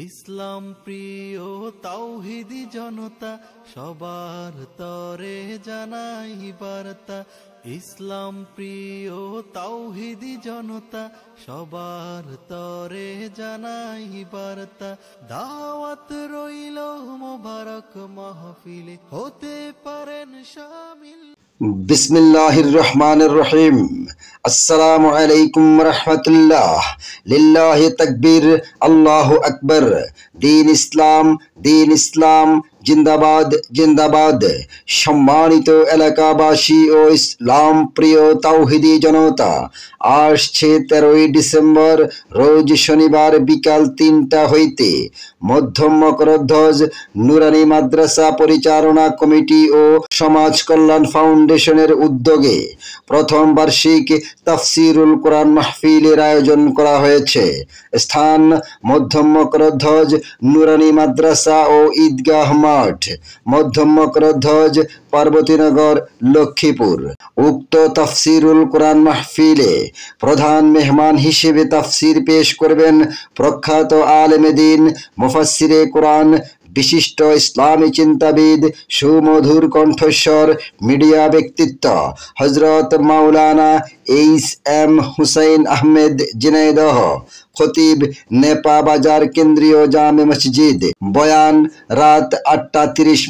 ইসলাম প্রিয় তাওহীদি জনতা সবার তরে জানাই বার্তা। ইসলাম প্রিয় তাওহীদি জনতা সবার তরে জানাই বার্তা। দাওয়াত রইল মোবারক মাহফিলে হতে পারেন শামিল। বিসমিল্লাহির রহমানির রহিম। আসসালামু আলাইকুম রাহমাতুল্লাহ। লিল্লাহি তাকবীর, আল্লাহু আকবার। দ্বীন ইসলাম জিন্দাবাদ জিন্দাবাদ। সম্মানিত এলাকাবাসী ও ইসলাম প্রিয় তাওহীদি জনতা, আসছে 13ই ডিসেম্বর রোজ শনিবার বিকাল 3টা হইতে মধ্যম মকরধ্বজ নুরানি মাদ্রাসা পরিচালনা কমিটি ও সমাজ কল্যাণ ফাউন্ডেশনের উদ্যোগে প্রথম বার্ষিক তাফসিরুল কোরআন মাহফিলের আয়োজন করা হয়েছে। স্থান মধ্যম মকরধ্বজ নুরানি মাদ্রাসা ও ঈদগাহ মাঠ, মধ্যম মকরধ্বজ, পার্বতীনগর, লক্ষ্মীপুর। উক্ত তাফসিরুল কোরআন মাহফিলে প্রধান মেহমান হিসেবে তাফসির পেশ করবেন প্রখ্যাত আলেমে দ্বীন, মুফাসসিরে কোরআন, বিশিষ্ট ইসলামী চিন্তাবিদ, সুমধুর কণ্ঠস্বর, মিডিয়া ব্যক্তিত্ব হযরত মাওলানা এইচ.এম. হুসাইন আহমেদ ঝিনাইদহ, খতিব, নেপা বাজার কেন্দ্রীয় জামে মসজিদ। বয়ান রাত 8টা 30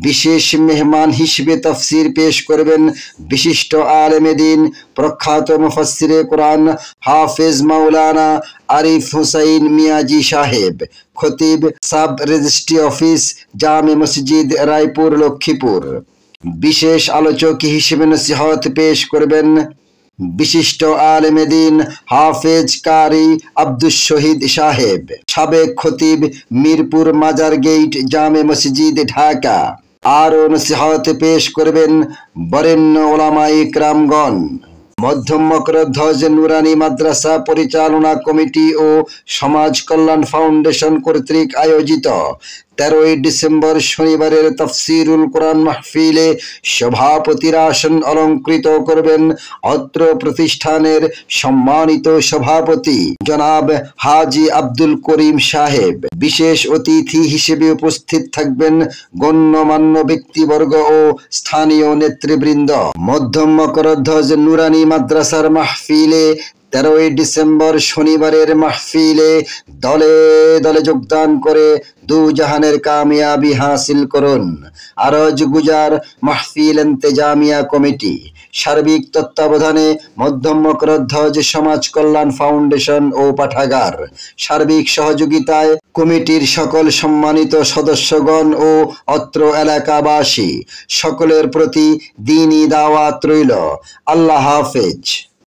বিশেষ মেহমান হিসেবে তাফসির পেশ করবেন বিশিষ্ট আলেমে দ্বীন, প্রখ্যাত মুফাসসিরে কোরআন হাফেজ মাওলানা আরিফ হুসাইন মিয়াজি সাহেব, খতিব, সাব রেজিস্ট্রি অফিস, জামে মসজিদ, রায়পুর, লক্ষ্মীপুর। বিশেষ আলোচক হিসেবে নসিহত পেশ করবেন বিশিষ্ট আলেমে দ্বীন হাফেজ কারি আব্দুস শহীদ সাহেব, সাবেক খতিব, মিরপুর মাজার গেট, জামে মসজিদ, ঢাকা। আরও নসিহত পেশ করবেন বরেণ্য উলামায়ে ইকরামগণ। মধ্যম মকরধ্বজ নুরানি মাদ্রাসা পরিচালনা কমিটি ও সমাজ কল্যাণ ফাউন্ডেশন কর্তৃক আয়োজিত 13ই ডিসেম্বর শনিবারের তাফসিরুল কোরআন মাহফিলে সভাপতির আসন অলংকৃত করবেন অত্র প্রতিষ্ঠানের সম্মানিত সভাপতি জনাব হাজী আব্দুল করিম সাহেব। বিশেষ অতিথি হিসেবে উপস্থিত থাকবেন গণ্যমান্য ব্যক্তিবর্গ ও স্থানীয় নেতৃবৃন্দ। মধ্যম মকরধ্বজ নুরানি মাদ্রাসার মাহফিলে 13ই ডিসেম্বর শনিবারের মাহফিলে দলে দলে যোগদান করে দু জাহানের কামিয়াবি হাসিল করুন। আরজ গুজার মাহফিল ইন্তেজামিয়া কমিটি। সার্বিক তত্ত্বাবধানে মধ্যম মকরধ্বজ সমাজ কল্যাণ ফাউন্ডেশন ও পাঠাগার। সার্বিক সহযোগিতায় কমিটির সকল সম্মানিত সদস্যগণ ও অত্র এলাকাবাসী। সকলের প্রতি দ্বীনি দাওয়াত রইল। আল্লাহ হাফেজ।